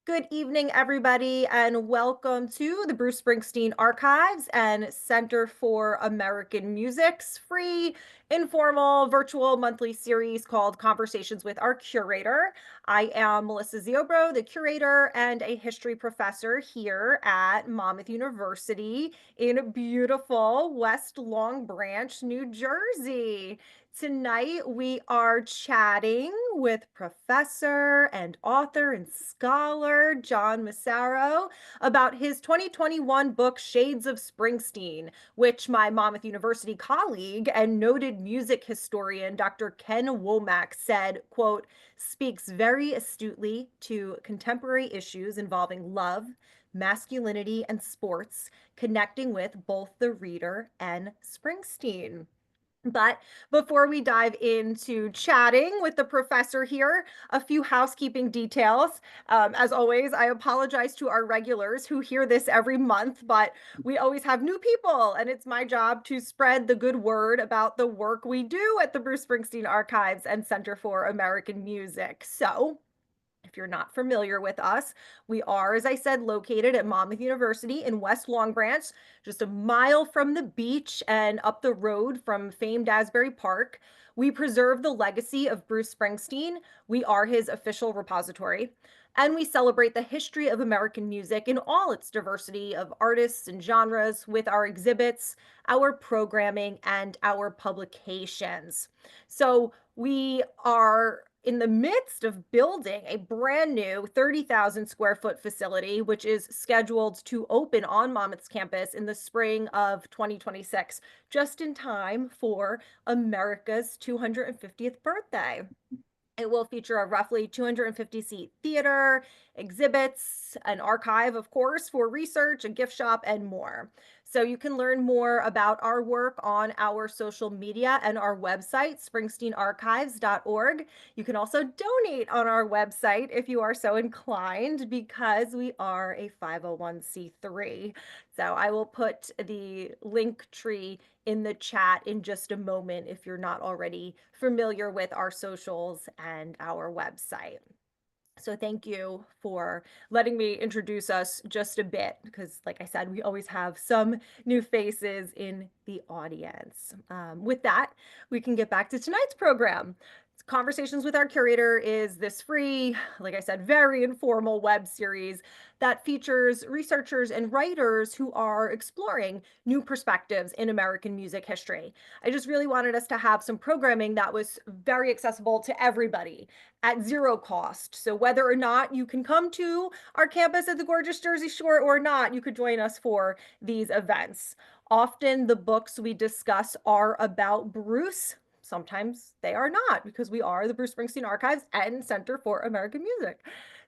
Good evening, everybody, and welcome to the Bruce Springsteen Archives and Center for American Music's free, informal, virtual monthly series called Conversations with Our Curator. I am Melissa Ziobro, the curator and a history professor here at Monmouth University in beautiful West Long Branch, New Jersey. Tonight, we are chatting with professor and author and scholar John Massaro about his 2021 book, Shades of Springsteen, which my Monmouth University colleague and noted music historian Dr. Ken Womack said, quote, speaks very astutely to contemporary issues involving love, masculinity, and sports, connecting with both the reader and Springsteen. But before we dive into chatting with the professor here, a few housekeeping details. As always, I apologize to our regulars who hear this every month, but we always have new people, and it's my job to spread the good word about the work we do at the Bruce Springsteen Archives and Center for American Music. So, if you're not familiar with us, we are, as I said, located at Monmouth University in West Long Branch, just a mile from the beach and up the road from famed Asbury Park. We preserve the legacy of Bruce Springsteen. We are his official repository. And we celebrate the history of American music in all its diversity of artists and genres with our exhibits, our programming, and our publications. So we are in the midst of building a brand new 30,000 square foot facility, which is scheduled to open on Monmouth's campus in the spring of 2026, just in time for America's 250th birthday. It will feature a roughly 250-seat theater, exhibits, an archive, of course, for research, a gift shop, and more. So you can learn more about our work on our social media and our website, springsteenarchives.org. You can also donate on our website if you are so inclined, because we are a 501c3. So I will put the link tree in the chat in just a moment if you're not already familiar with our socials and our website. So thank you for letting me introduce us just a bit, because like I said, we always have some new faces in the audience. With that, we can get back to tonight's program. Conversations with Our Curator is this free, like I said, very informal web series that features researchers and writers who are exploring new perspectives in American music history. I just really wanted us to have some programming that was very accessible to everybody at zero cost. So whether or not you can come to our campus at the gorgeous Jersey Shore or not, you could join us for these events. Often the books we discuss are about Bruce. Sometimes they are not, because we are the Bruce Springsteen Archives and Center for American Music.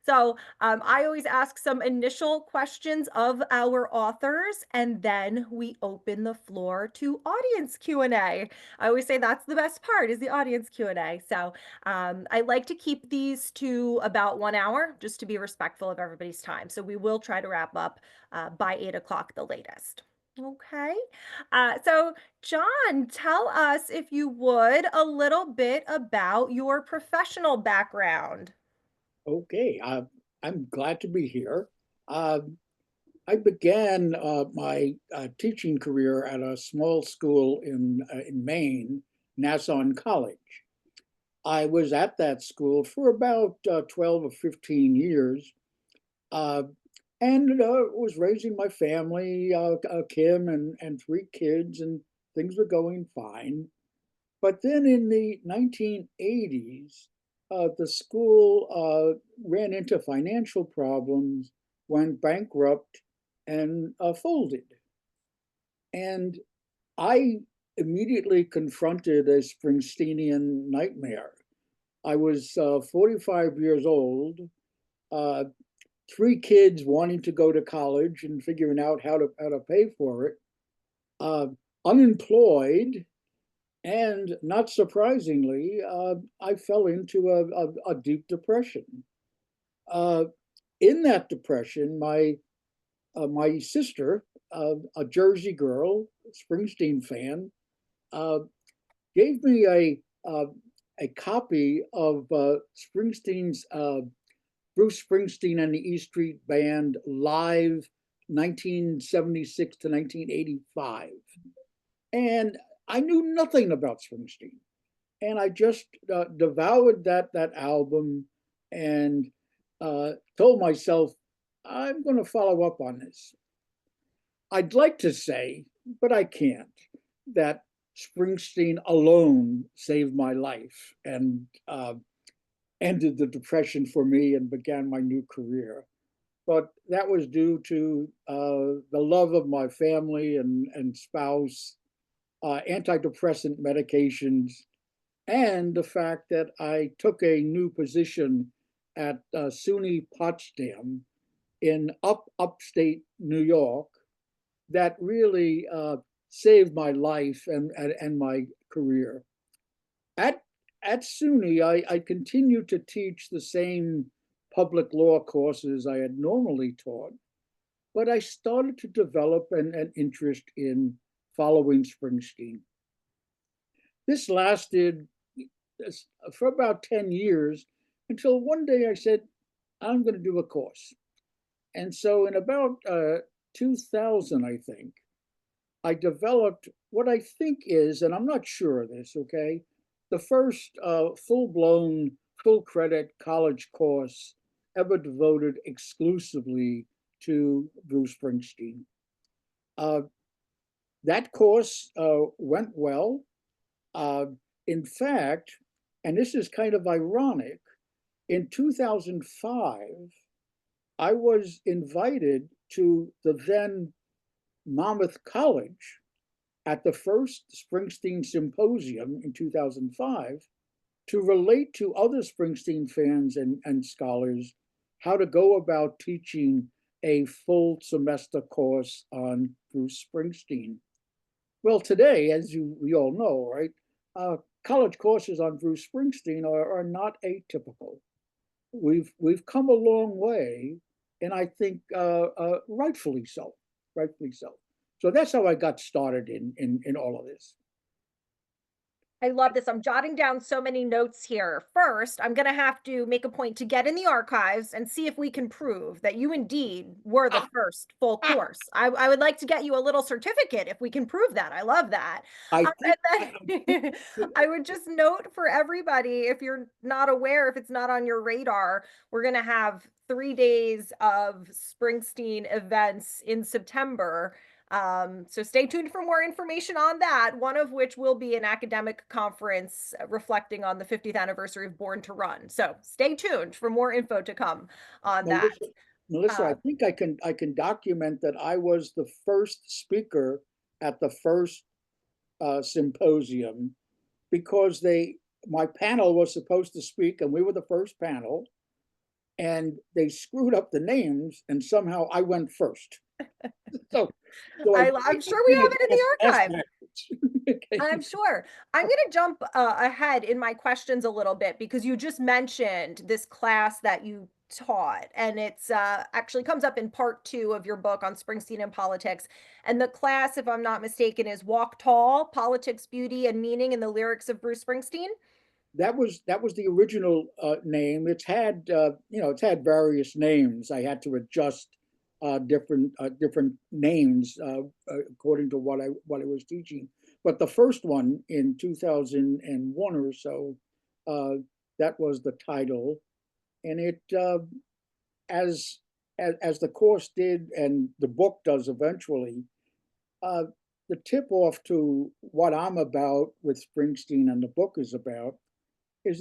So I always ask some initial questions of our authors, and then we open the floor to audience Q&A. I always say that's the best part, is the audience Q&A. So I like to keep these to about 1 hour, just to be respectful of everybody's time. So we will try to wrap up by 8 o'clock the latest. Okay. So John, tell us, if you would, a little bit about your professional background. Okay, I'm glad to be here. Uh, I began my teaching career at a small school in Maine, Nassau College. I was at that school for about 12 or 15 years, uh, and was raising my family, Kim and three kids, and things were going fine. But then in the 1980s, the school ran into financial problems, went bankrupt, and folded. And I immediately confronted a Springsteenian nightmare. I was 45 years old, uh, three kids wanting to go to college and figuring out how to pay for it, uh, unemployed. And not surprisingly, I fell into a deep depression. Uh, in that depression, my sister, a Jersey girl, Springsteen fan, uh, gave me a copy of Springsteen's Bruce Springsteen and the E Street Band live 1976 to 1985. And I knew nothing about Springsteen. And I just devoured that album and told myself, I'm going to follow up on this. I'd like to say, but I can't, that Springsteen alone saved my life and ended the depression for me and began my new career. But that was due to the love of my family and spouse, antidepressant medications, and the fact that I took a new position at SUNY Potsdam in upstate New York that really saved my life and my career. At at SUNY, I continued to teach the same public law courses I had normally taught, but I started to develop an interest in following Springsteen. This lasted for about 10 years until one day I said, I'm going to do a course. And so in about 2000, I think, I developed what I think is, and I'm not sure of this, okay, the first full-blown, full-credit college course ever devoted exclusively to Bruce Springsteen. Uh, that course went well. In fact, and this is kind of ironic, in 2005, I was invited to the then Monmouth College at the first Springsteen Symposium in 2005 to relate to other Springsteen fans and scholars how to go about teaching a full semester course on Bruce Springsteen. Well, today, as we all know, right, college courses on Bruce Springsteen are not atypical. We've come a long way, and I think rightfully so, rightfully so. So that's how I got started in all of this. I love this. I'm jotting down so many notes here. First, I'm going to have to make a point to get in the archives and see if we can prove that you indeed were the first full course. I would like to get you a little certificate if we can prove that. I love that. I think And then I would just note for everybody, if you're not aware, if it's not on your radar, we're going to have 3 days of Springsteen events in September. So stay tuned for more information on that, one of which will be an academic conference reflecting on the 50th anniversary of Born to Run. So stay tuned for more info to come on that. Melissa, Melissa, I Uh, think I can document that I was the first speaker at the first symposium because my panel was supposed to speak and we were the first panel and they screwed up the names and somehow I went first. So so I'm I sure we did have it it in the as archive. backwards. Okay. I'm sure. I'm going to jump ahead in my questions a little bit because you just mentioned this class that you taught, and it's actually comes up in part 2 of your book on Springsteen and politics. And the class, if I'm not mistaken, is Walk Tall: Politics, Beauty, and Meaning in the Lyrics of Bruce Springsteen. That was the original name. It's had various names. I had to adjust different names according to what I was teaching. But the first one in 2001 or so, uh, that was the title, and it as as the course did and the book does eventually. Uh, the tip off to what I'm about with Springsteen and the book is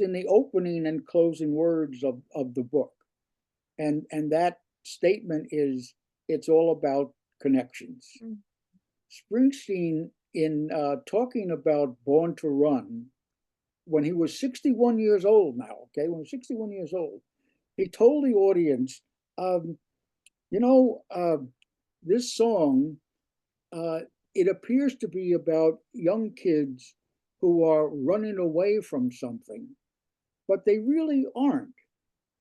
in the opening and closing words of the book. And that statement is it's all about connections. Mm. Springsteen, in talking about Born to Run, when he was 61 years old now, okay, when he was 61 years old, he told the audience, um, you know, this song, uh, it appears to be about young kids who are running away from something, but they really aren't.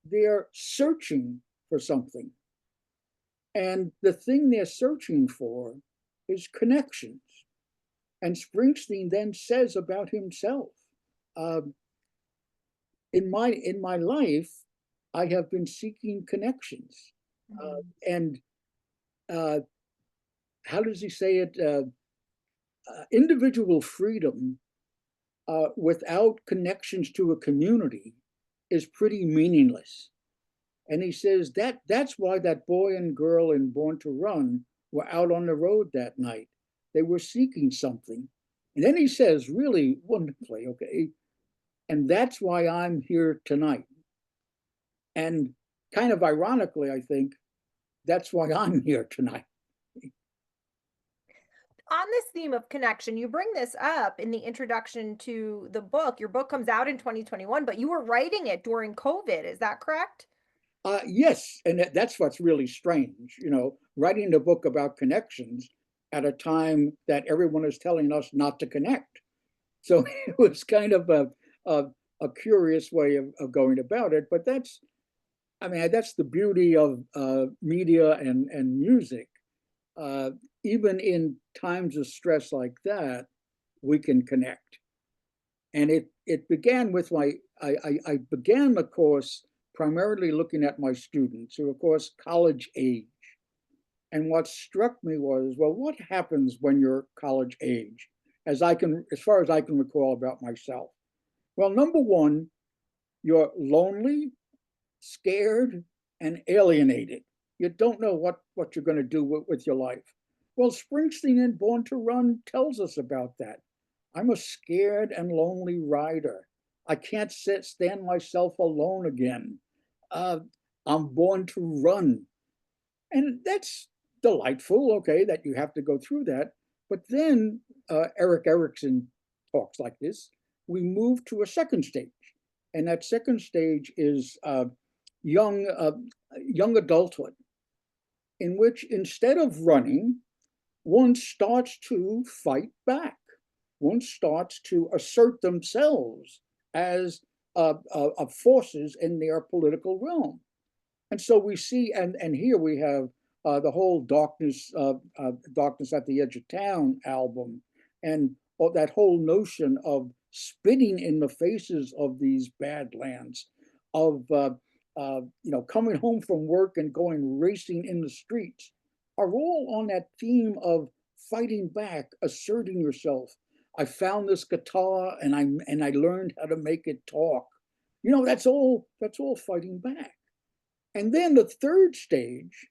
They're searching for something. And the thing they're searching for is connections. And Springsteen then says about himself, um, in my life, I have been seeking connections. Mm. And uh, how does he say it? Individual freedom without connections to a community is pretty meaningless. And he says that's why that boy and girl in Born to Run were out on the road that night. They were seeking something. And then he says, really wonderfully, okay, and that's why I'm here tonight. And kind of ironically, I think that's why I'm here tonight. On this theme of connection, you bring this up in the introduction to the book. Your book comes out in 2021, but you were writing it during COVID. Is that correct? Yes, and that's what's really strange, writing a book about connections at a time that everyone is telling us not to connect. So it was kind of a, a curious way of going about it. But I mean, that's the beauty of media and music. Uh, Even in times of stress like that, we can connect. And it began with I began the course primarily looking at my students who, of course, college age. And what struck me was, well, what happens when you're college age? As far as I can recall about myself. Well, number one, you're lonely, scared, and alienated. You don't know what you're going to do with your life. Well, Springsteen in Born to Run tells us about that. I'm a scared and lonely rider. I can't stand myself alone again. Uh, I'm born to run. And that's delightful, okay, that you have to go through that. But then Eric Erickson talks like this. We move to a second stage. And that second stage is young, uh, young adulthood, in which instead of running, one starts to fight back. One starts to assert themselves as forces in their political realm. And so we see, and here we have the whole darkness at the edge of town album, and that whole notion of spitting in the faces of these badlands, of coming home from work and going racing in the streets, are all on that theme of fighting back, asserting yourself. I found this guitar and I learned how to make it talk. That's all fighting back. And then the third stage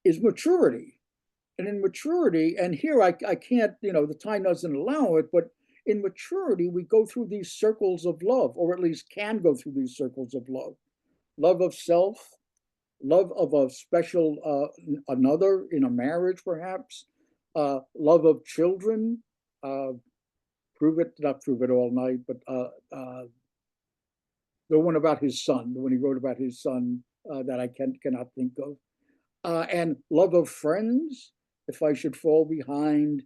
is maturity. And in maturity, and here I can't, the time doesn't allow it, but in maturity, we go through these circles of love, or at least can go through these circles of love. Love of self, love of a special another in a marriage, perhaps, love of children, uh, not prove it all night, but the one about his son, the one he wrote about his son that I cannot think of, and love of friends. If I should fall behind,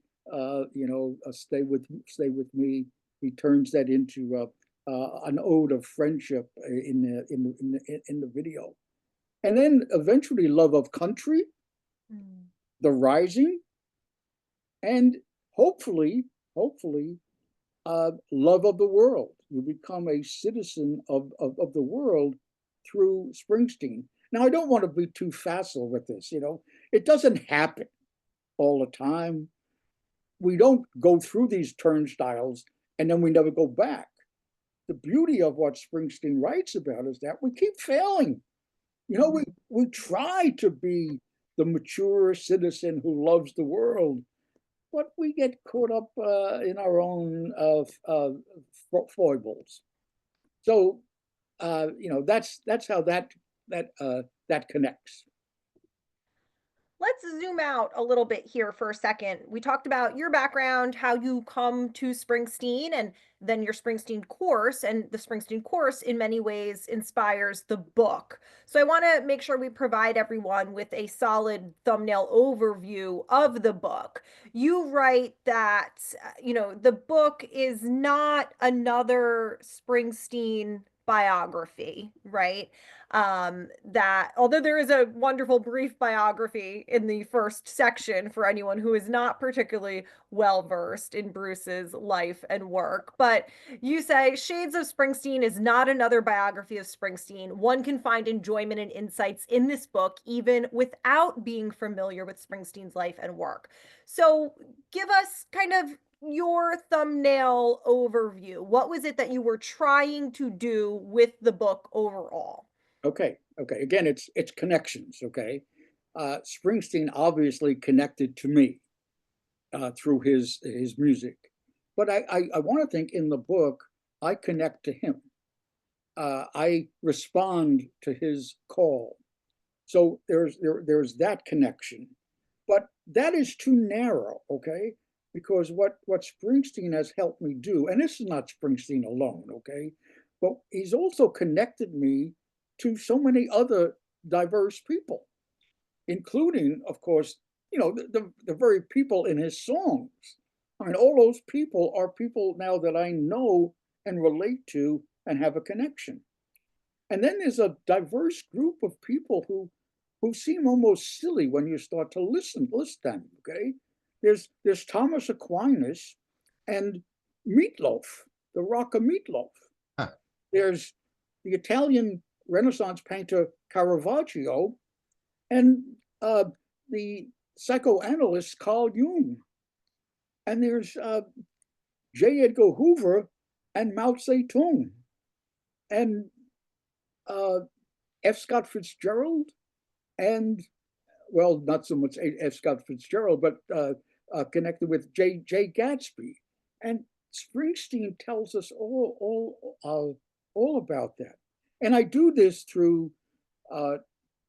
stay with me. He turns that into an ode of friendship in the video, and then eventually love of country, Mm. the rising, and hopefully, love of the world. You become a citizen of the world through Springsteen. Now, I don't want to be too facile with this. It doesn't happen all the time. We don't go through these turnstiles and then we never go back. The beauty of what Springsteen writes about is that we keep failing. We try to be the mature citizen who loves the world, but we get caught up in our own foibles. So that's how that connects. Let's zoom out a little bit here for a second. We talked about your background, how you come to Springsteen, and then your Springsteen course. And the Springsteen course, in many ways, inspires the book. So I want to make sure we provide everyone with a solid thumbnail overview of the book. You write that, the book is not another Springsteen biography, right? That although there is a wonderful brief biography in the first section for anyone who is not particularly well versed in Bruce's life and work, but you say Shades of Springsteen is not another biography of Springsteen. One can find enjoyment and insights in this book even without being familiar with Springsteen's life and work. So give us kind of your thumbnail overview. What was it that you were trying to do with the book overall? Okay, okay. Again, it's connections. Okay, Springsteen obviously connected to me through his music, but I want to think in the book I connect to him. I respond to his call. So there's that connection, but that is too narrow. Okay, because what Springsteen has helped me do, and this is not Springsteen alone. Okay, but he's also connected me to so many other diverse people, including, of course, the very people in his songs. I mean, all those people are people now that I know and relate to and have a connection. And then there's a diverse group of people who seem almost silly when you start to list them. Okay, there's Thomas Aquinas and Meatloaf, the rocker Meatloaf. Huh. There's the Italian Renaissance painter Caravaggio and the psychoanalyst Carl Jung. And there's J. Edgar Hoover and Mao Zedong and uh, F. Scott Fitzgerald and, well, not so much F. Scott Fitzgerald, but connected with J. Gatsby. And Springsteen tells us all about that. And I do this through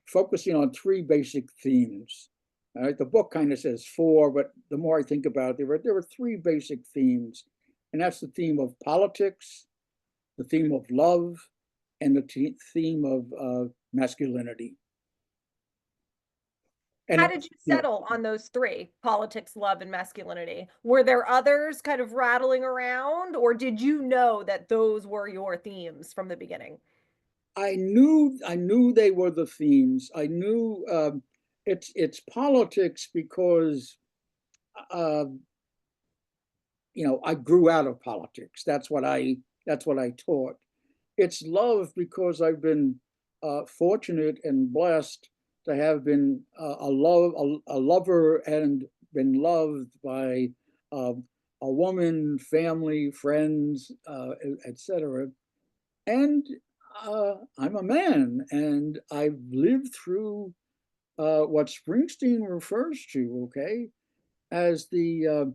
focusing on three basic themes. All right, the book kind of says four, but the more I think about it, there are three basic themes, and that's the theme of politics, the theme of love, and the theme of masculinity. And How did you settle on those three: politics, love, and masculinity? Were there others kind of rattling around, or did you know that those were your themes from the beginning? I knew they were the themes. I knew it's politics because uh, I grew out of politics. That's what I taught. It's love because I've been fortunate and blessed to have been a lover and been loved by uh, a woman, family, friends, etc. And I'm a man, and I've lived through what Springsteen refers to, okay, as the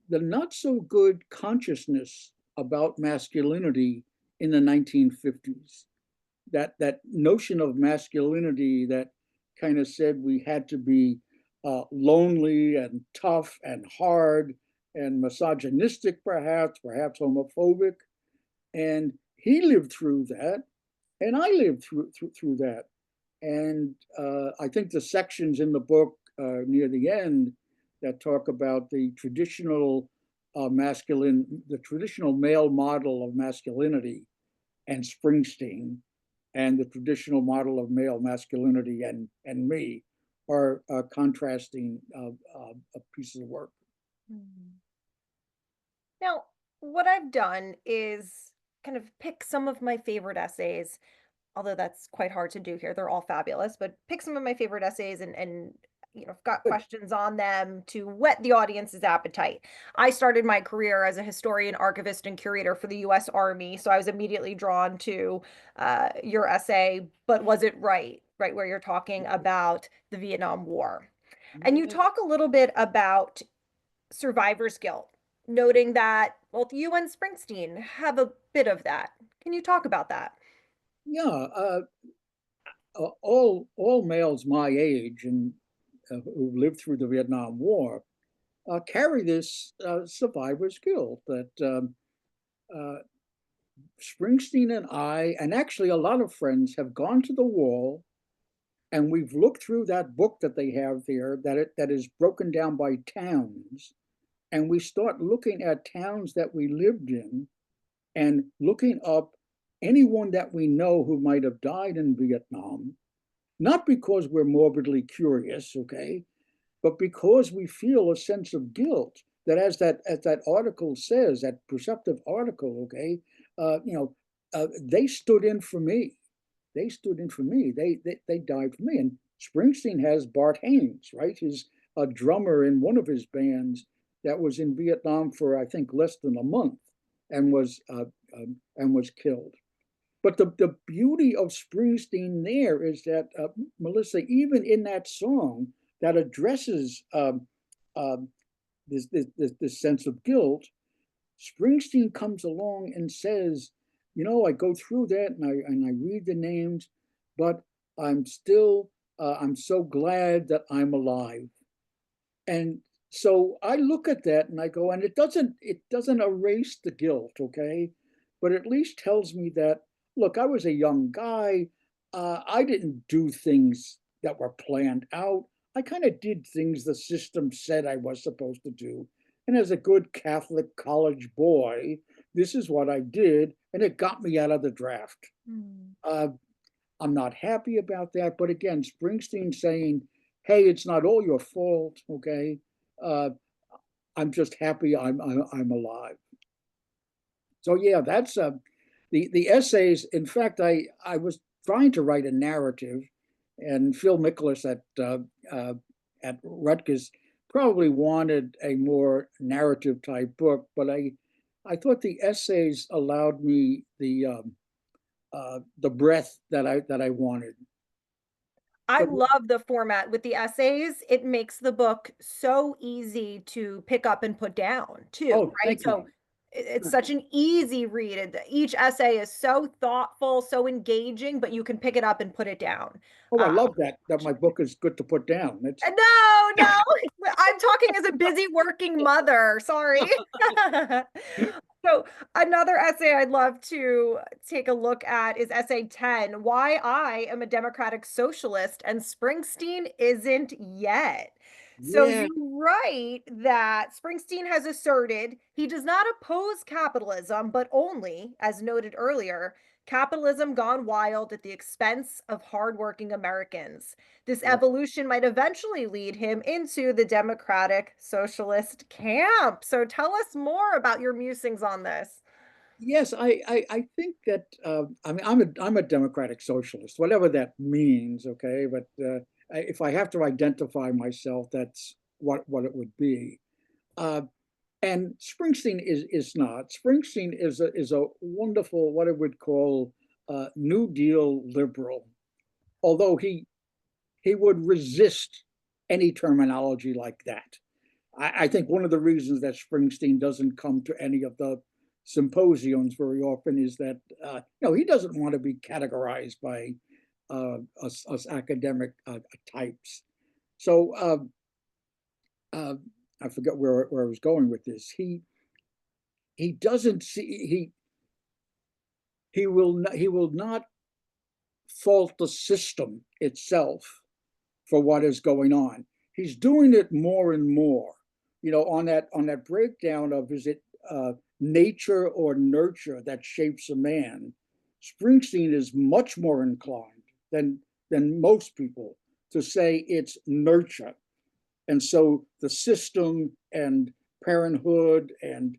not so good consciousness about masculinity in the 1950s. That notion of masculinity that kind of said we had to be lonely and tough and hard and misogynistic, perhaps homophobic. And he lived through that, and I lived through that. And I think the sections in the book near the end that talk about the traditional the traditional male model of masculinity and Springsteen, and the traditional model of male masculinity and me are contrasting pieces of work. Mhm. Now, what I've done is kind of pick some of my favorite essays, although that's quite hard to do here. They're all fabulous, but pick some of my favorite essays and I've got Good. questions on them to whet the audience's appetite. I started my career as a historian, archivist, and curator for the US Army, so I was immediately drawn to your essay, but was it right? Right, where you're talking about the Vietnam War. And you talk a little bit about survivor's guilt, noting that both you and Springsteen have a bit of that. Can you talk about that? Yeah, all males my age and who lived through the Vietnam War carry this survivor's guilt that uh, Springsteen and I, and actually a lot of friends, have gone to the wall, and we've looked through that book that they have there that is broken down by towns, and we start looking at towns that we lived in and looking up anyone that we know who might have died in Vietnam, not because we're morbidly curious, okay, but because we feel a sense of guilt that, as that article says, that perceptive article, okay, they stood in for me. They stood in for me. They died for me. And Springsteen has Bart Haynes, right? His a drummer in one of his bands that was in Vietnam for I think less than a month and was killed. But the beauty of Springsteen there is that, Melissa, even in that song that addresses this sense of guilt, Springsteen comes along and says, I go through that and I read the names, but I'm so glad that I'm alive. And so I look at that and I go, and it doesn't erase the guilt, okay? But at least tells me that, look, I was a young guy. I didn't do things that were planned out. I kind of did things the system said I was supposed to do. And as a good Catholic college boy, this is what I did, and it got me out of the draft. Mm. Uh, I'm not happy about that. But again, Springsteen saying, hey, it's not all your fault, okay? Uh, I'm just happy I'm alive. So yeah, that's the essays. In fact, I was trying to write a narrative, and Phil Mickless at Rutgers probably wanted a more narrative type book, but I thought the essays allowed me the breadth that I wanted. I But love the format with the essays. It makes the book so easy to pick up and put down, too, oh, right? thank you. So it's such an easy read. Each essay is so thoughtful, so engaging, but you can pick it up and put it down. Oh, I Uh, love that my book is good to put down. It's no, no, I'm talking as a busy working mother. Sorry. So another essay I'd love to take a look at is essay 10, Why I Am a Democratic Socialist and Springsteen Isn't Yet. So yeah. you write that Springsteen has asserted he does not oppose capitalism, but only, as noted earlier, capitalism gone wild at the expense of hardworking Americans. This Yeah. evolution might eventually lead him into the Democratic Socialist camp. So tell us more about your musings on this. Yes, I think that I mean I'm a democratic socialist, whatever that means. Okay, but if I have to identify myself, that's what it would be. Uh, and Springsteen is not. Springsteen is a wonderful what I would call New Deal liberal, although he would resist any terminology like that. I think one of the reasons that Springsteen doesn't come to any of the symposiums very often is that he doesn't want to be categorized by us academic types. So uh, I forget where I was going with this. He doesn't see he will not fault the system itself for what is going on. He's doing it more and more. On that breakdown of is it nature or nurture that shapes a man, Springsteen is much more inclined than most people to say it's nurture. And so the system and parenthood and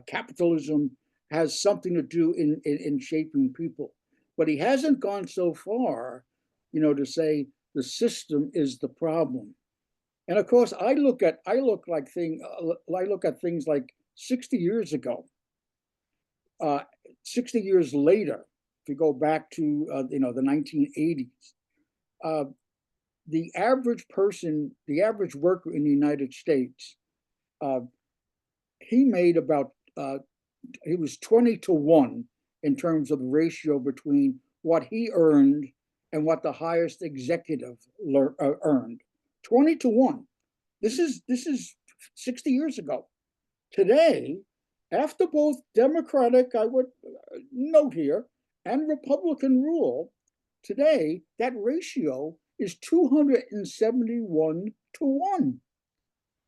capitalism has something to do in shaping people. But he hasn't gone so far, to say the system is the problem. And of course, I look at things like 60 years ago, uh, 60 years later. If you go back to the 1980s, uh, the average person, the average worker in the United States, uh, he made about he was 20 to 1 in terms of the ratio between what he earned and what the highest executive earned. 20 to 1. This is 60 years ago. Today, after both Democratic, I would note here, and Republican rule, today that ratio is 271 to 1.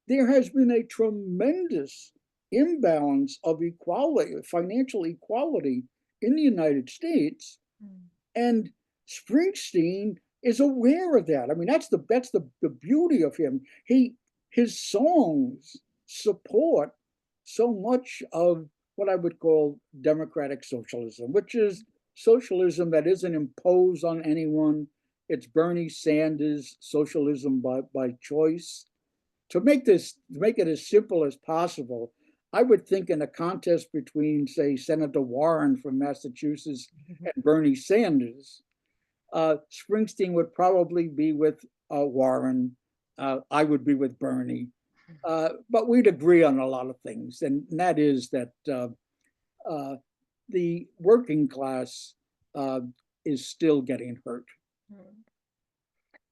There has been a tremendous imbalance of equality, financial equality in the United States, Mm. and Springsteen is aware of that. I mean, that's the beauty of him. His songs support so much of what I would call democratic socialism, which is socialism that isn't imposed on anyone. It's Bernie Sanders socialism by choice. To make it as simple as possible, I would think in a contest between, say, Senator Warren from Massachusetts and Bernie Sanders, Springsteen would probably be with Warren. I would be with Bernie. But we'd agree on a lot of things, and that is that uh, the working class uh, is still getting hurt. Mm.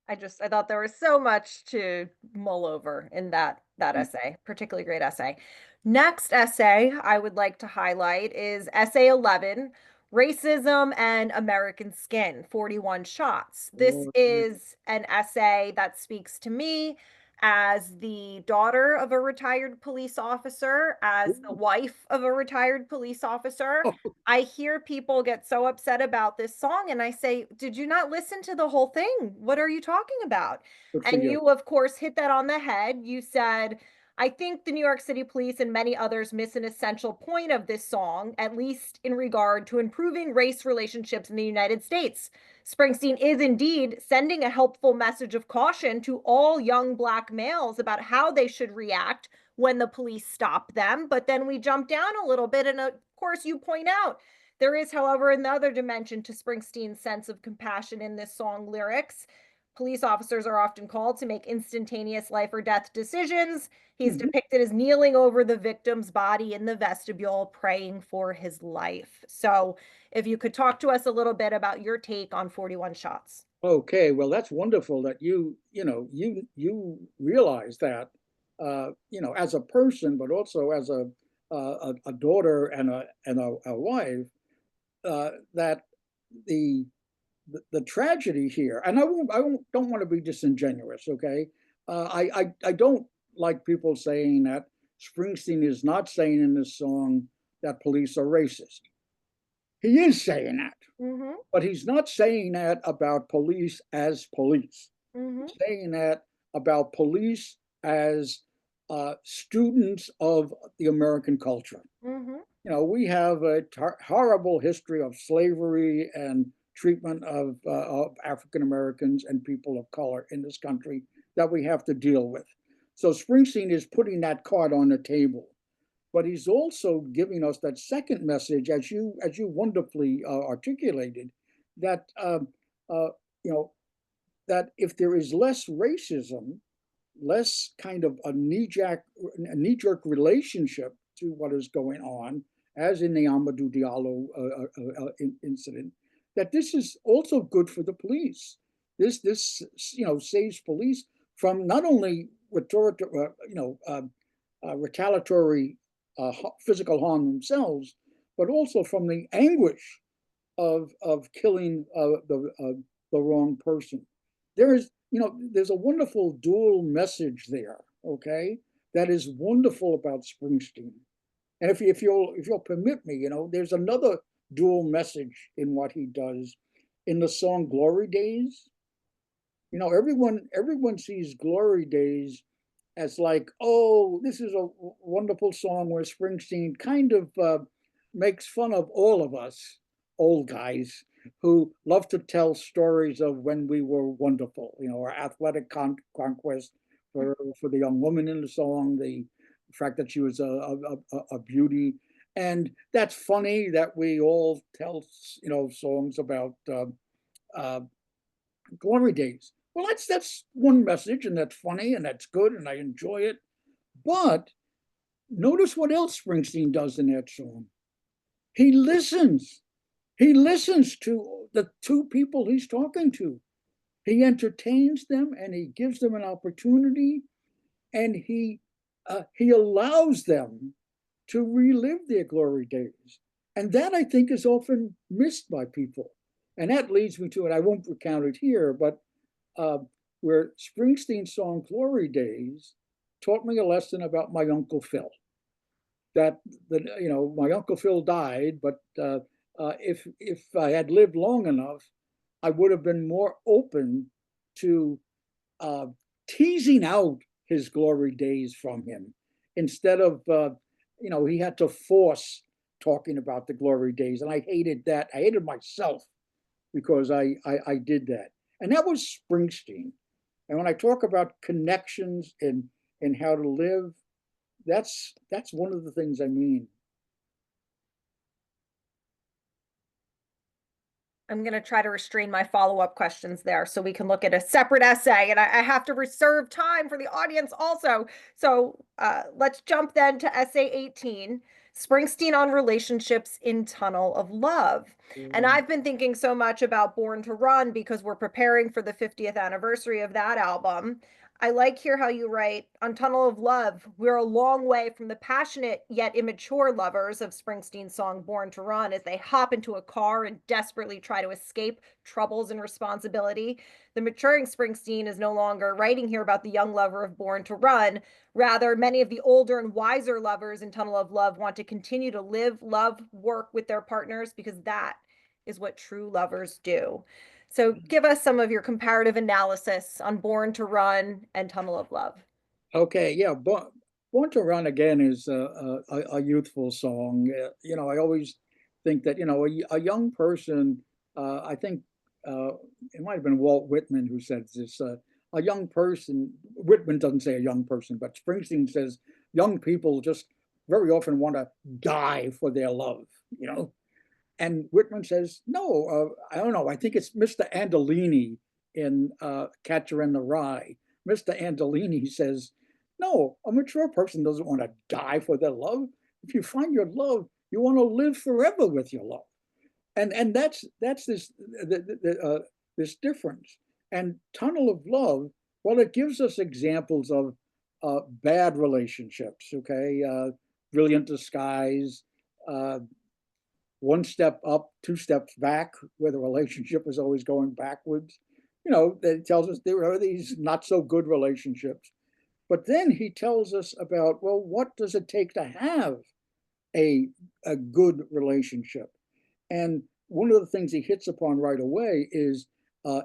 I thought there was so much to mull over in that essay, particularly great essay. Next essay I would like to highlight is essay 11, Racism and American Skin, 41 Shots. This Okay. is an essay that speaks to me as the daughter of a retired police officer, as the wife of a retired police officer. Oh, I hear people get so upset about this song, and I say, "Did you not listen to the whole thing? What are you talking about?" good for And you. you, of course, hit that on the head. You said, "I think the New York City police and many others miss an essential point of this song, at least in regard to improving race relationships in the United States. Springsteen is indeed sending a helpful message of caution to all young Black males about how they should react when the police stop them." But then we jump down a little bit, and of course, you point out there is, however, another dimension to Springsteen's sense of compassion in this song lyrics. Police officers are often called to make instantaneous life or death decisions. He's Mhm. depicted as kneeling over the victim's body in the vestibule, praying for his life. So, if you could talk to us a little bit about your take on 41 Shots. Okay, well, that's wonderful that you realize that, as a person, but also as a daughter and a wife, that the, the tragedy here, and I don't want to be disingenuous. Okay, I don't like people saying that Springsteen is not saying in this song that police are racist. He is saying that, Mhm. but he's not saying that about police as police. Mhm. He's saying that about police as students of the American culture. Mhm. We have a horrible history of slavery and treatment of African Americans and people of color in this country that we have to deal with. So Springsteen is putting that card on the table, but he's also giving us that second message, as you wonderfully articulated, that uh, you know that if there is less racism, less kind of a knee jerk relationship to what is going on, as in the Amadou Diallo incident, that this is also good for the police. This saves police from not only retaliatory physical harm themselves, but also from the anguish of killing the wrong person. There's a wonderful dual message there. Okay, that is wonderful about Springsteen. And if you'll permit me, there's another dual message in what he does in the song "Glory Days." Everyone sees "Glory Days" as like, oh, this is a wonderful song where Springsteen kind of makes fun of all of us old guys who love to tell stories of when we were wonderful, our athletic conquest for the young woman in the song, the fact that she was a beauty. And that's funny that we all tell, songs about uh, glory days. Well, that's one message, and that's funny, and that's good, and I enjoy it. But notice what else Springsteen does in that song. He listens. He listens to the two people he's talking to. He entertains them, and he gives them an opportunity, and he allows them to relive their glory days. And that, I think, is often missed by people. And that leads me to, and I won't recount it here, but uh, where Springsteen's song "Glory Days" taught me a lesson about my Uncle Phil. That my Uncle Phil died, but if I had lived long enough, I would have been more open to uh, teasing out his glory days from him instead of he had to force talking about the glory days, and I hated that. I hated myself because I did that, and that was Springsteen. And when I talk about connections and how to live, that's one of the things I mean. I'm going to try to restrain my follow-up questions there so we can look at a separate essay. And I have to reserve time for the audience also. So let's jump then to essay 18, Springsteen on Relationships in Tunnel of Love. And Mm. I've been thinking so much about Born to Run because we're preparing for the 50th anniversary of that album. I like here how you write on Tunnel of Love, we're a long way from the passionate yet immature lovers of Springsteen's song Born to Run as they hop into a car and desperately try to escape troubles and responsibility. The maturing Springsteen is no longer writing here about the young lover of Born to Run. Rather, many of the older and wiser lovers in Tunnel of Love want to continue to live, love, work with their partners because that is what true lovers do. So give us some of your comparative analysis on Born to Run and Tunnel of Love. Okay, yeah, Born to Run Again is a youthful song. I always think that, a young person, I think it might have been Walt Whitman who said this, a young person, Whitman doesn't say a young person, but Springsteen says young people just very often want to die for their love, you know? And Whitman says, no, I don't know. I think it's Mr. Andolini in Catcher in the Rye. Mr. Andolini says, no, a mature person doesn't want to die for their love. If you find your love, you want to live forever with your love. And that's this difference. And Tunnel of Love, well, it gives us examples of bad relationships, okay? Brilliant Disguise, uh, one step up, two steps back, where the relationship is always going backwards. That tells us there are these not so good relationships. But then he tells us about, well, what does it take to have a, a good relationship? And one of the things he hits upon right away is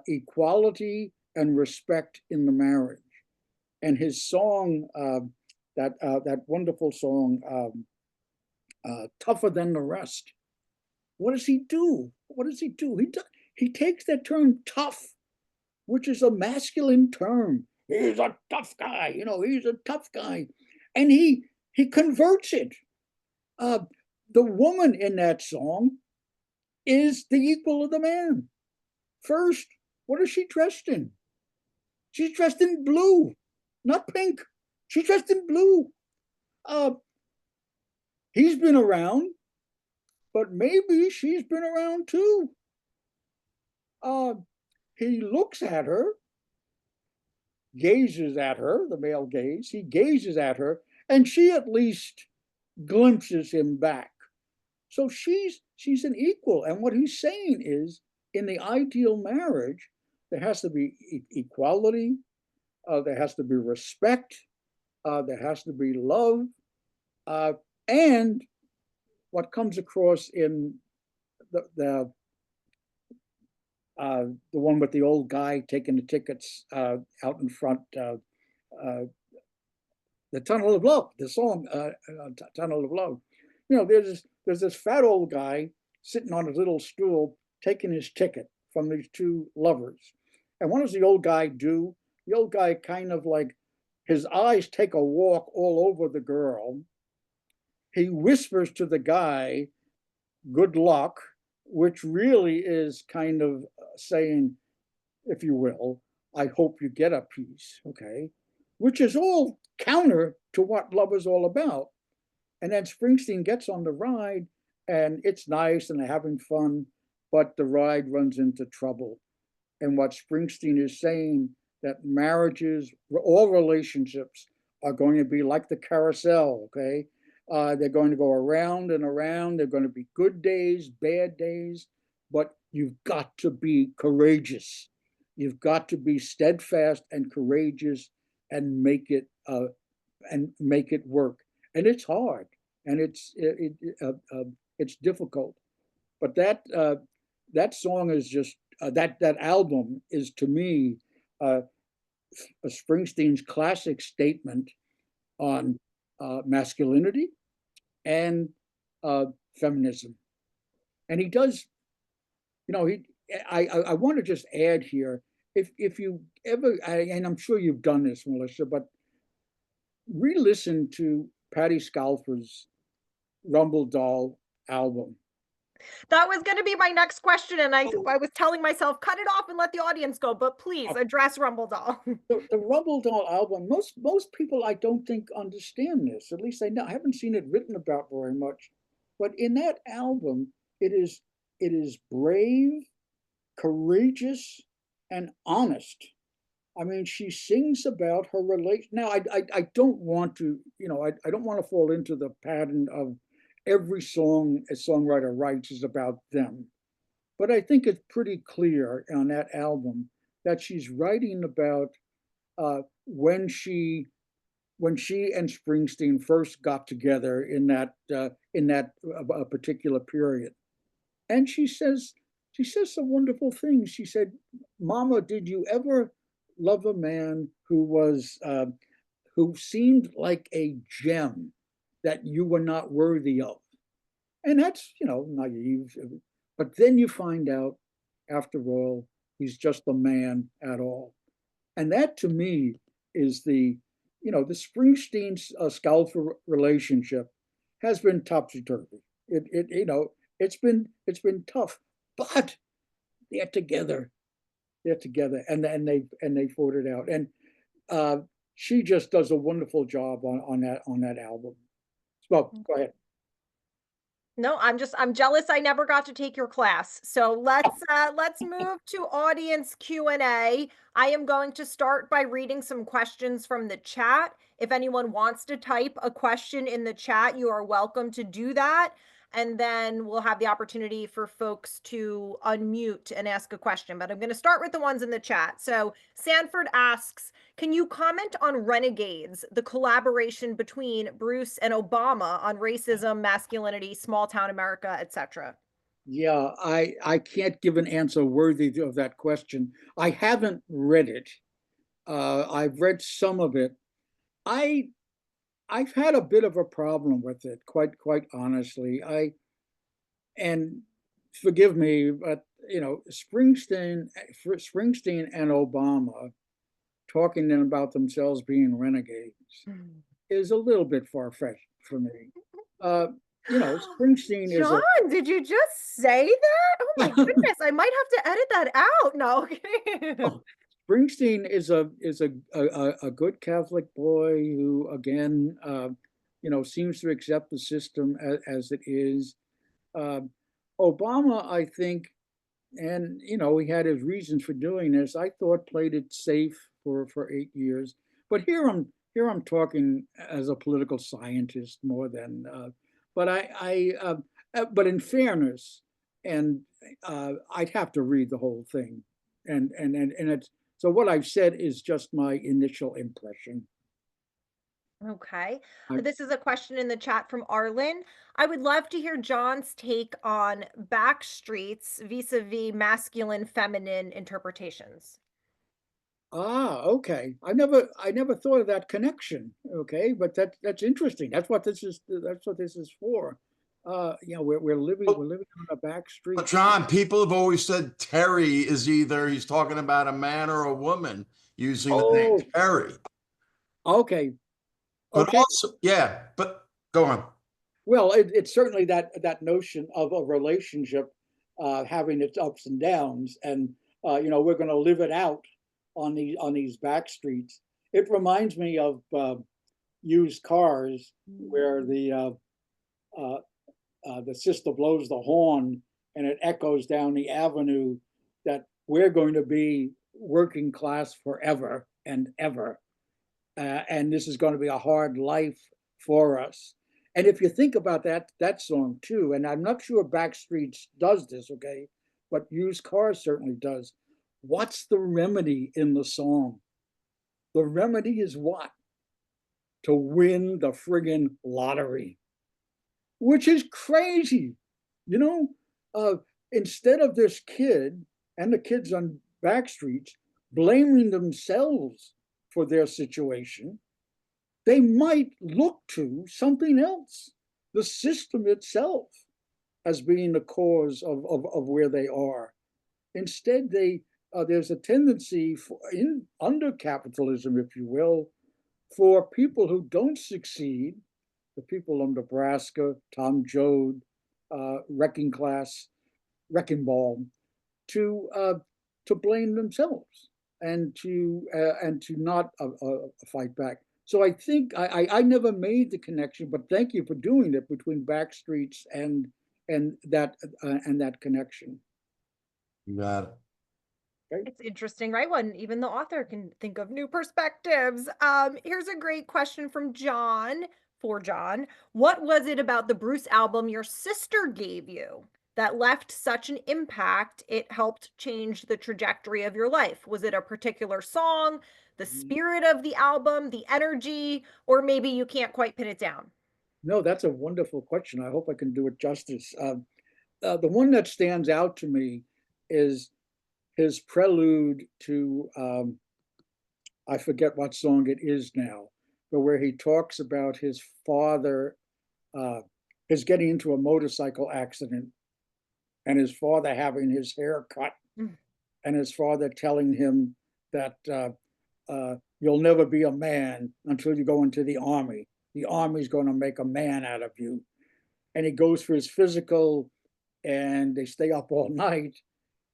equality and respect in the marriage. And his song, that wonderful song, "Tougher Than the Rest," what does he do? What does he do? He takes that term tough, which is a masculine term. He's a tough guy, he's a tough guy. And he converts it. Uh, the woman in that song is the equal of the man. First, what is she dressed in? She's dressed in blue, not pink. She's dressed in blue. Uh, he's been around, but maybe she's been around too. Uh, he looks at her, gazes at her, the male gaze, he gazes at her, and she at least glimpses him back. So she's an equal. And what he's saying is, in the ideal marriage, there has to be equality, there has to be respect, there has to be love, and what comes across in the one with the old guy taking the tickets out in front, uh, the Tunnel of Love, the song Tunnel of Love. There's this fat old guy sitting on his little stool taking his ticket from these two lovers. And what does the old guy do? The old guy kind of like, his eyes take a walk all over the girl. He whispers to the guy, good luck, which really is kind of saying, if you will, I hope you get a piece, okay? Which is all counter to what love is all about. And then Springsteen gets on the ride, and it's nice and they're having fun, but the ride runs into trouble. And what Springsteen is saying, that marriages, all relationships are going to be like the carousel, okay? They're going to go around and around. They're going to be good days, bad days, but you've got to be courageous. You've got to be steadfast and courageous and make it work. And it's hard, and it's difficult. But that song is just that album is to me uh, a Springsteen's classic statement on masculinity and uh, feminism. And he does, you know, I want to just add here, if you ever, and I'm sure you've done this, Melissa, but re-listen to Patti Scialfa's Rumble Doll album. That was going to be my next question, and Oh, I was telling myself, cut it off and let the audience go, but please address Rumble Doll. the Rumble Doll album, most people I don't think understand this. At least I haven't seen it written about very much. But in that album, it is brave, courageous, and honest. I mean, she sings about her relation. Now, I don't want to, I don't want to fall into the pattern of every song a songwriter writes is about them. But I think it's pretty clear on that album that she's writing about when she and Springsteen first got together in that particular period. And she says some wonderful things. She said, "Mama, did you ever love a man who seemed like a gem that you were not worthy of?" And that's naive. But then you find out, after all, he's just a man at all. And that to me is the Springsteen Scalfa relationship has been topsy turvy. It's been tough, but they're together. They're together, and they fought it out. And uh, she just does a wonderful job on that album. Well, go ahead. No, I'm jealous I never got to take your class. So let's move to audience Q&A. I am going to start by reading some questions from the chat. If anyone wants to type a question in the chat, you are welcome to do that. And then we'll have the opportunity for folks to unmute and ask a question. But I'm going to start with the ones in the chat. So Sanford asks, can you comment on Renegades, the collaboration between Bruce and Obama on racism, masculinity, small town America, etc.? Yeah, I can't give an answer worthy of that question. I haven't read it. I've read some of it. I I've had a bit of a problem with it, quite honestly. And forgive me, but Springsteen and Obama talking then about themselves being renegades is a little bit far-fetched for me. Uh, Springsteen is John, did you just say that? Oh my goodness, I might have to edit that out. No, okay. Springsteen is a good Catholic boy who, again, seems to accept the system as it is. Uh, Obama, I think, and he had his reasons for doing this. I thought played it safe for 8 years, but here I'm talking as a political scientist more than. But but in fairness, and I'd have to read the whole thing, and it's so what I've said is just my initial impression. Okay. I, This is a question in the chat from Arlen. I would love to hear John's take on Backstreets vis-a-vis masculine feminine interpretations. okay. I never thought of that connection. Okay, but that's interesting. That's what this is for. We're living on a back But street. John, people have always said Terry is either he's talking about a man or a woman using the name Oh, Terry. okay, But okay. also, yeah, but go on. Well, it's certainly that notion of a relationship having its ups and downs, and we're going to live it out on these back streets. It reminds me of used cars where uh, the sister blows the horn and it echoes down the avenue that we're going to be working class forever and ever. And this is going to be a hard life for us. And if you think about that song too, and I'm not sure Backstreets does this, okay, but Used Cars certainly does. What's the remedy in the song? The remedy is what? To win the friggin' lottery, which is crazy. You know, uh, instead of this kid and the kids on back streets blaming themselves for their situation, they might look to something else, the system itself, as being the cause of where they are. Instead, there's a tendency under capitalism, if you will, for people who don't succeed, the people of Nebraska, Tom Joad, Wrecking Class, Wrecking Ball, to blame themselves and to not fight back. So I think I never made the connection, but thank you for doing it between Backstreets and that connection. You got it. Okay. It's interesting, right? When even the author can think of new perspectives. Here's a great question from John for John. What was it about the Bruce album your sister gave you that left such an impact it helped change the trajectory of your life? Was it a particular song, the spirit of the album, the energy, or maybe you can't quite pin it down? No, that's a wonderful question. I hope I can do it justice. The one that stands out to me is his prelude to I forget what song it is now, but where he talks about his father, his getting into a motorcycle accident and his father having his hair cut Mm. and his father telling him that you'll never be a man until you go into the army. The army's going to make a man out of you. And he goes for his physical and they stay up all night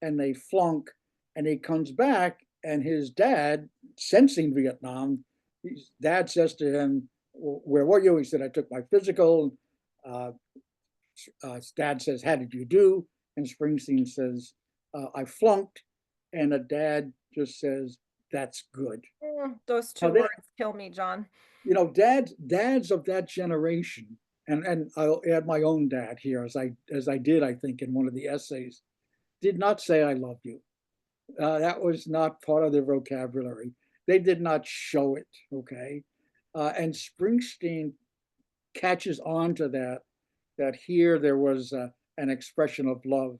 and they flunk and he comes back and his dad, sensing Vietnam, his dad says to him, where were you? He said, I took my physical. His dad says, how did you do? And Springsteen says, I flunked. And a dad just says, that's good. Those two words kill me, John. Dads of that generation, and I'll add my own dad here, as I did, I think, in one of the essays, did not say I love you. That was not part of their vocabulary. They did not show it, okay? And Springsteen catches on to that here there was an expression of love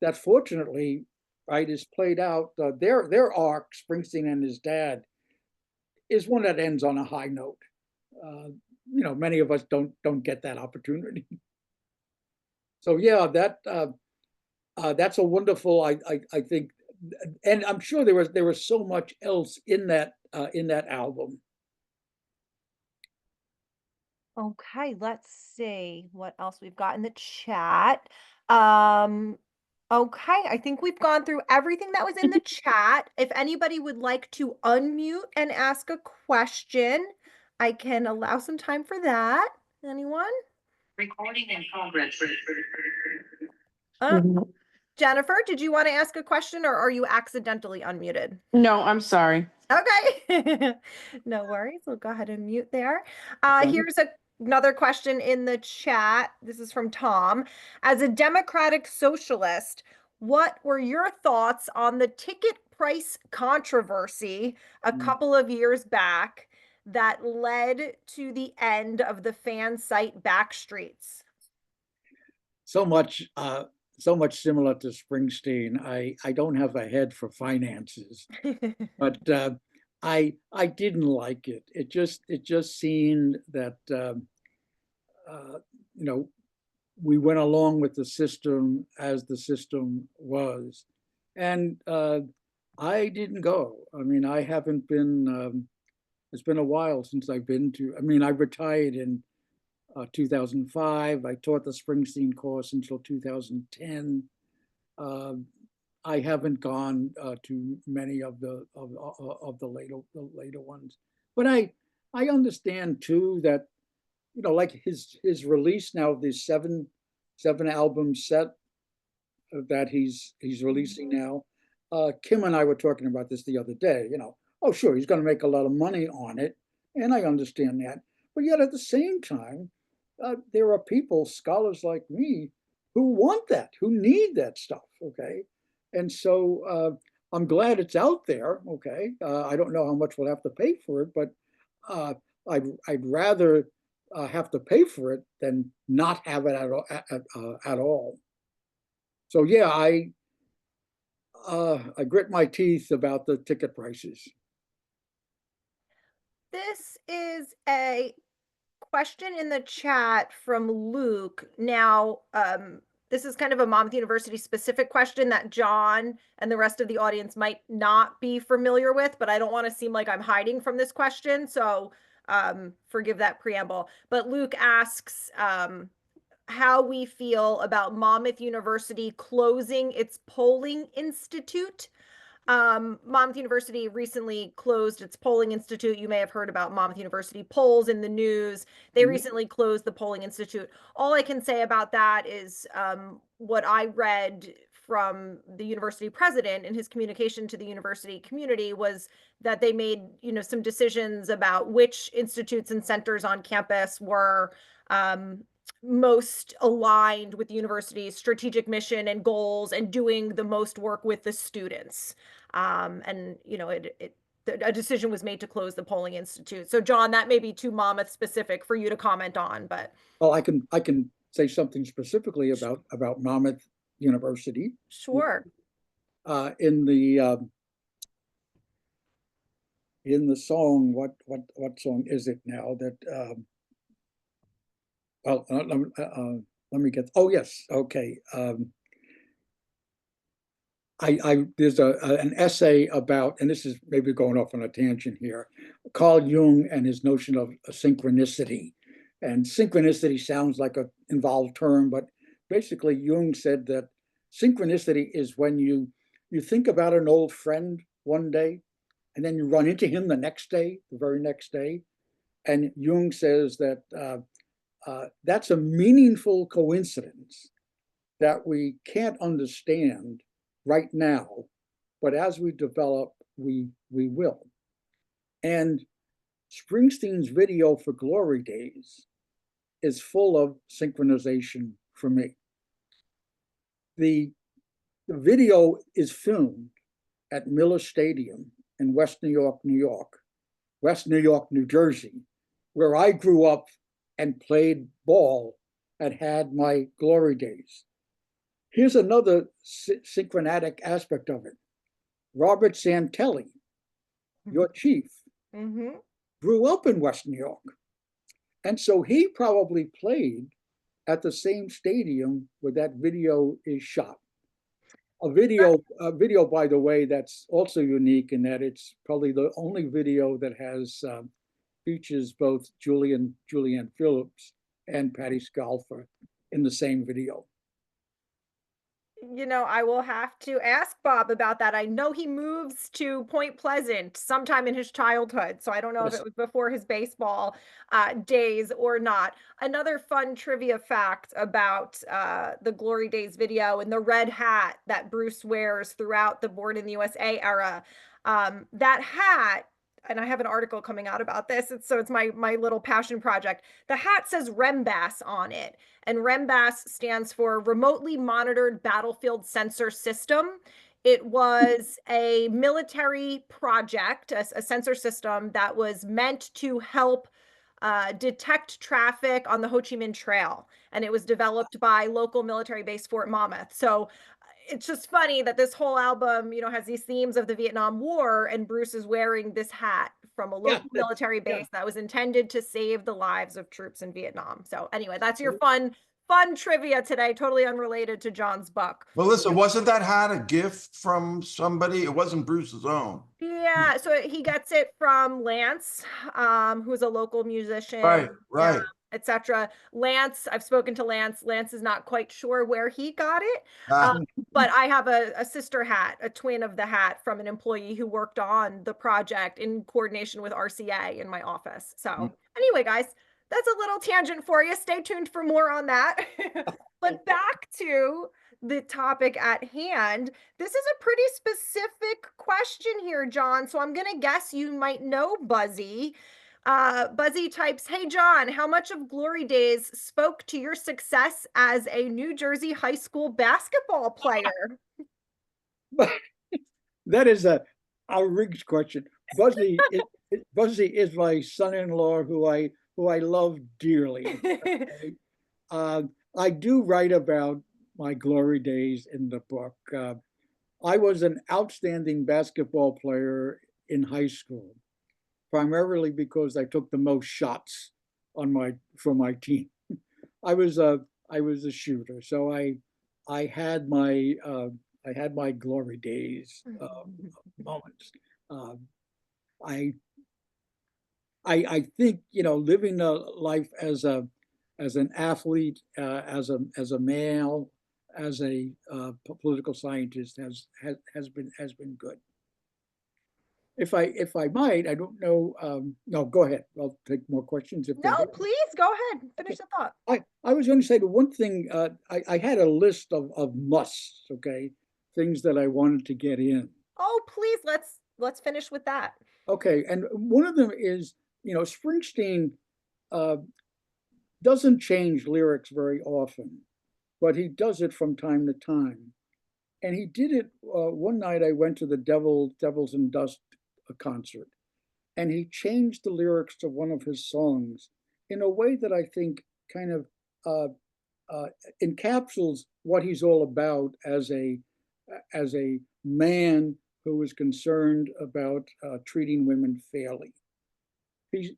that fortunately, right, is played out. Their arc, Springsteen and his dad, is one that ends on a high note. Many of us don't get that opportunity. So yeah, that's a wonderful. I think, and I'm sure there was so much else in that album. Okay, let's see what else we've got in the chat. Um, okay, I think we've gone through everything that was in the chat. If anybody would like to unmute and ask a question, I can allow some time for that. Anyone? Recording in progress. Jennifer, did you want to ask a question or are you accidentally unmuted? No, I'm sorry. Okay. No worries. We'll go ahead and mute there. Here's another question in the chat. This is from Tom. As a democratic socialist, what were your thoughts on the ticket price controversy a couple of years back that led to the end of the fan site Backstreets? So much similar to Springsteen. I don't have a head for finances, but I didn't like it. It just seemed that we went along with the system as the system was, and I didn't go. I mean, I haven't been. It's been a while since I've been to. I mean, I retired in 2005. I taught the Springsteen course until 2010. I haven't gone to many of the later ones, but I understand too that like his release now of this seven album set that he's releasing now. Kim and I were talking about this the other day. Oh sure, he's going to make a lot of money on it, and I understand that. But yet at the same time, there are people, scholars like me, who want that, who need that stuff. Okay, and so I'm glad it's out there. Okay, I don't know how much we'll have to pay for it, but I'd rather have to pay for it than not have it at all. So yeah, I grit my teeth about the ticket prices. This is a question in the chat from Luke. Now, this is kind of a Monmouth University specific question that John and the rest of the audience might not be familiar with, but I don't want to seem like I'm hiding from this question. So forgive that preamble. But Luke asks how we feel about Monmouth University closing its polling institute. Monmouth University recently closed its polling institute. You may have heard about Monmouth University polls in the news. They recently closed the polling institute. All I can say about that is what I read from the university president in his communication to the university community was that they made, some decisions about which institutes and centers on campus were most aligned with the university's strategic mission and goals and doing the most work with the students. And a decision was made to close the polling institute. So John, that may be too Monmouth specific for you to comment on, but well, I can say something specifically about Monmouth University. Sure. In the song, what song is it now that well, let me get. Oh yes, okay. There's an essay about, and this is maybe going off on a tangent here, Carl Jung and his notion of a synchronicity. And synchronicity sounds like an involved term, but basically Jung said that synchronicity is when you think about an old friend one day, and then you run into him the next day, the very next day. And Jung says that that's a meaningful coincidence that we can't understand right now, but as we develop, we will. And Springsteen's video for Glory Days is full of synchronization for me. The video is filmed at Miller Stadium in West New York, New York, West New York, New Jersey, where I grew up and played ball and had my glory days. Here's another synchronatic aspect of it. Robert Santelli, your chief, grew up in West New York. And so he probably played at the same stadium where that video is shot. A video, by the way, that's also unique in that it's probably the only video that has features both Julianne Phillips and Patty Skalfer in the same video. I will have to ask Bob about that. I know he moves to Point Pleasant sometime in his childhood, so I don't know if it was before his baseball days or not. Another fun trivia fact about the Glory Days video and the red hat that Bruce wears throughout the Born in the USA era. That hat, and I have an article coming out about this. It's my little passion project. The hat says REMBAS on it. And REMBAS stands for Remotely Monitored Battlefield Sensor System. It was a military project, a sensor system that was meant to help detect traffic on the Ho Chi Minh Trail. And it was developed by local military base Fort Monmouth. So it's just funny that this whole album, has these themes of the Vietnam War, and Bruce is wearing this hat from a local military base that was intended to save the lives of troops in Vietnam. So anyway, that's your fun trivia today, totally unrelated to John's book. Well, listen, wasn't that hat a gift from somebody? It wasn't Bruce's own. Yeah, so he gets it from Lance, who's a local musician. Right. Etc. Lance, I've spoken to Lance. Lance is not quite sure where he got it, but I have a sister hat, a twin of the hat from an employee who worked on the project in coordination with RCA in my office. So anyway, guys, that's a little tangent for you. Stay tuned for more on that. But back to the topic at hand. This is a pretty specific question here, John. So I'm going to guess you might know Buzzy. Buzzy types, "Hey John, how much of Glory Days spoke to your success as a New Jersey high school basketball player?" That is a rigged question. Buzzy is my son-in-law who I love dearly. I do write about my glory days in the book. I was an outstanding basketball player in high school, primarily because I took the most shots for my team. I was a shooter, so I had my I had my glory days moments. Uh, I I think living a life as an athlete, as a male, as a political scientist has been good. If I might, I don't know. No, go ahead. I'll take more questions if No, there. please go ahead. Finish the thought. I was going to say the one thing I had a list of musts. Okay, things that I wanted to get in. Oh, please, let's finish with that. Okay, and one of them is Springsteen uh, doesn't change lyrics very often, but he does it from time to time. And he did it one night. I went to the Devils and Dust concert, and he changed the lyrics to one of his songs in a way that I think kind of uh, encapsulates what he's all about as a man who is concerned about treating women fairly.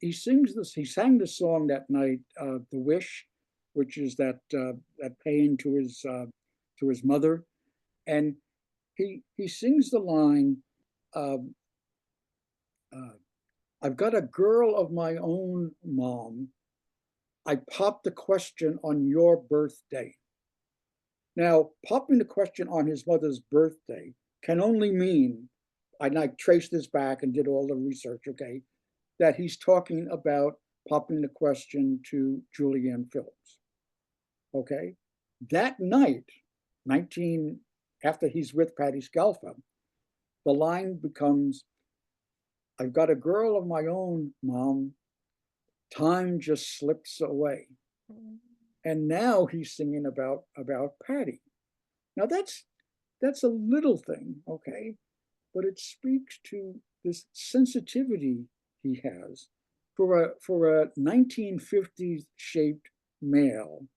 He sings this. He sang the song that night, "The Wish," which is that pain to his mother, and he sings the line, um, "I've got a girl of my own, mom. I popped the question on your birthday." Now, popping the question on his mother's birthday can only mean, and I traced this back and did all the research, okay, that he's talking about popping the question to Julianne Phillips. Okay. That night, 19, after he's with Patti Scialfa, the line becomes, "I've got a girl of my own, mom. Time just slips away." And now he's singing about Patti. Now that's a little thing, okay, but it speaks to this sensitivity he has for a 1950s shaped male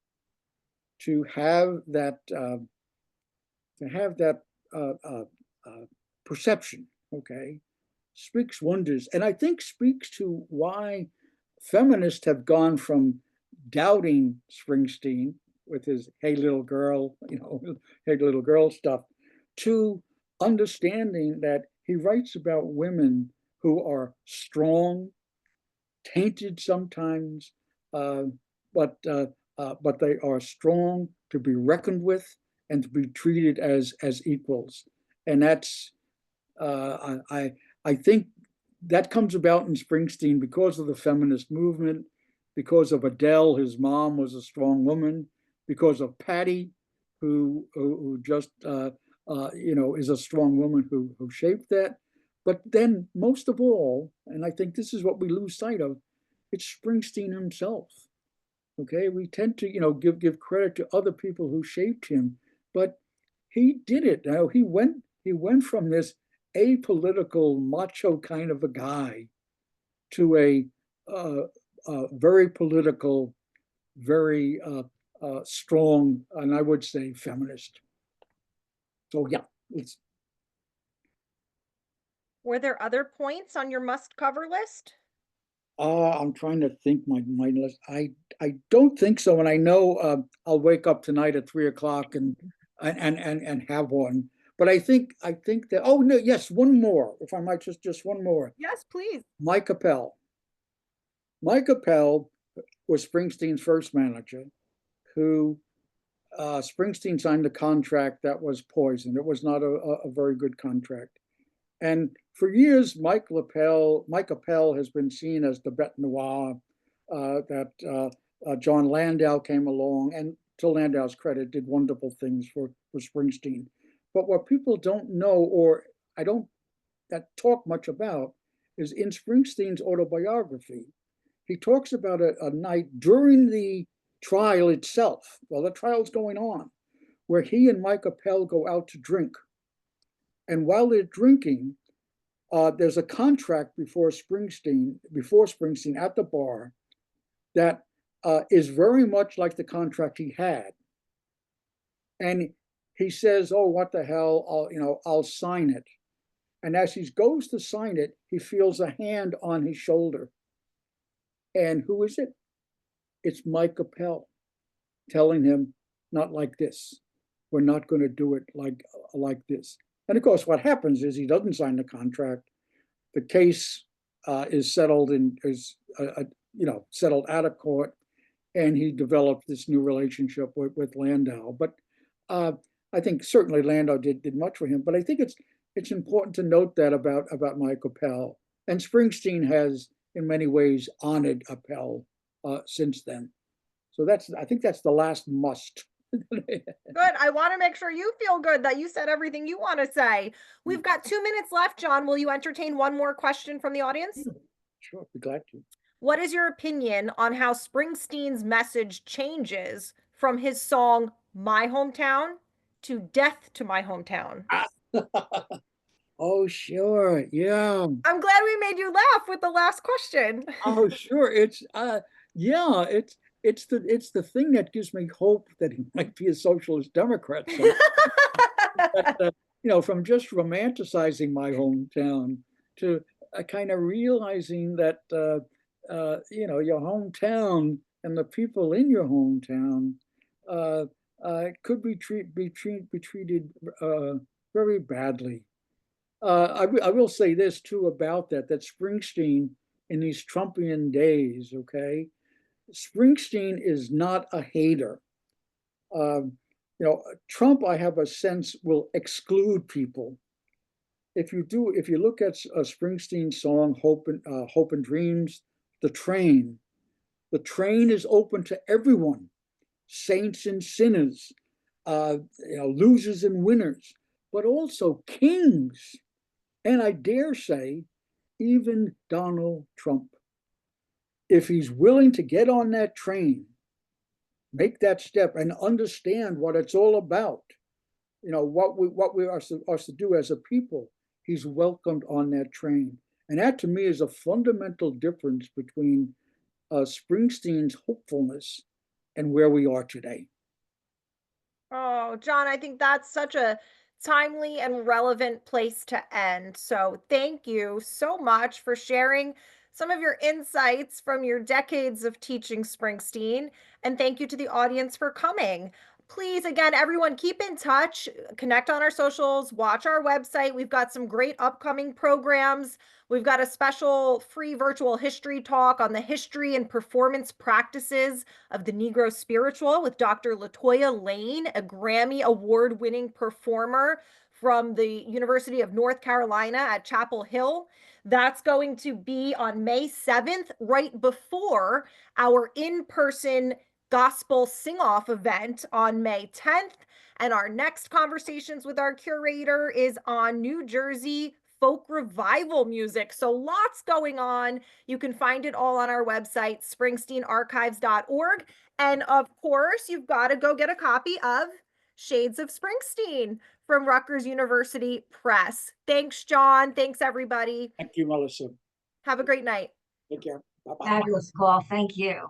to have that uh, uh, uh, perception, okay, speaks wonders, and I think speaks to why feminists have gone from doubting Springsteen with his "Hey little girl," "Hey little girl" stuff, to understanding that he writes about women who are strong, tainted sometimes, uh, but they are strong to be reckoned with and to be treated as equals, and that's I think that comes about in Springsteen because of the feminist movement, because of Adele, his mom was a strong woman, because of Patti, who just is a strong woman who shaped that. But then most of all, and I think this is what we lose sight of, it's Springsteen himself. Okay, we tend to give credit to other people who shaped him, but he did it. Now he went from this apolitical macho kind of a guy to a very political, very strong, and I would say feminist. So yeah, Were there other points on your must cover list? I'm trying to think my list. I don't think so, and I know I'll wake up tonight at 3 o'clock and have one. But I think that, oh no, yes, one more, if I might, just one more. Yes, please. Mike Appel. Mike Appel was Springsteen's first manager, who Springsteen signed a contract that was poison. It was not a very good contract. And for years, Mike Appel has been seen as the bête noire that John Landau came along, and to Landau's credit, did wonderful things for Springsteen. But what people don't know, or I don't talk much about, is in Springsteen's autobiography, he talks about a night during the trial itself, while the trial's going on, where he and Mike Appel go out to drink. And while they're drinking, there's a contract before Springsteen at the bar that is very much like the contract he had. And he says, "Oh, what the hell? I'll sign it." And as he goes to sign it, he feels a hand on his shoulder. And who is it? It's Mike Appel telling him, "Not like this. We're not going to do it like this." And of course, what happens is he doesn't sign the contract. The case is settled settled out of court, and he developed this new relationship with Landau. But I think certainly Landau did much for him. But I think it's important to note that about Mike Appel, and Springsteen has in many ways honored Appel since then. So I think that's the last must. Good. I want to make sure you feel good that you said everything you want to say. We've got 2 minutes left, John. Will you entertain one more question from the audience? Sure, be glad to. What is your opinion on how Springsteen's message changes from his song My Hometown to Death to My Hometown? Oh, sure. Yeah. I'm glad we made you laugh with the last question. Oh, sure. It's the thing that gives me hope that he might be a socialist Democrat. So, from just romanticizing my hometown to kind of realizing that your hometown and the people in your hometown could be treated very badly. I will say this too about that Springsteen in these Trumpian days, okay, Springsteen is not a hater. Trump, I have a sense, will exclude people. If you look at a Springsteen song, Hope and Dreams, The Train is open to everyone, saints and sinners, losers and winners, but also kings. And I dare say, even Donald Trump. If he's willing to get on that train, make that step and understand what it's all about, what we are to do as a people, he's welcomed on that train. And that to me is a fundamental difference between Springsteen's hopefulness and where we are today. Oh, John, I think that's such a timely and relevant place to end. So thank you so much for sharing some of your insights from your decades of teaching Springsteen. And thank you to the audience for coming. Please, again, everyone, keep in touch, connect on our socials, watch our website. We've got some great upcoming programs. We've got a special free virtual history talk on the history and performance practices of the Negro spiritual with Dr. LaToya Lane, a Grammy award-winning performer from the University of North Carolina at Chapel Hill. That's going to be on May 7th, right before our in-person gospel sing-off event on May 10th. And our next conversations with our curator is on New Jersey folk revival music. So lots going on. You can find it all on our website, springsteenarchives.org. And of course, you've got to go get a copy of Shades of Springsteen from Rutgers University Press. Thanks, John. Thanks, everybody. Thank you, Melissa. Have a great night. Take care. Bye-bye. Fabulous call. Thank you.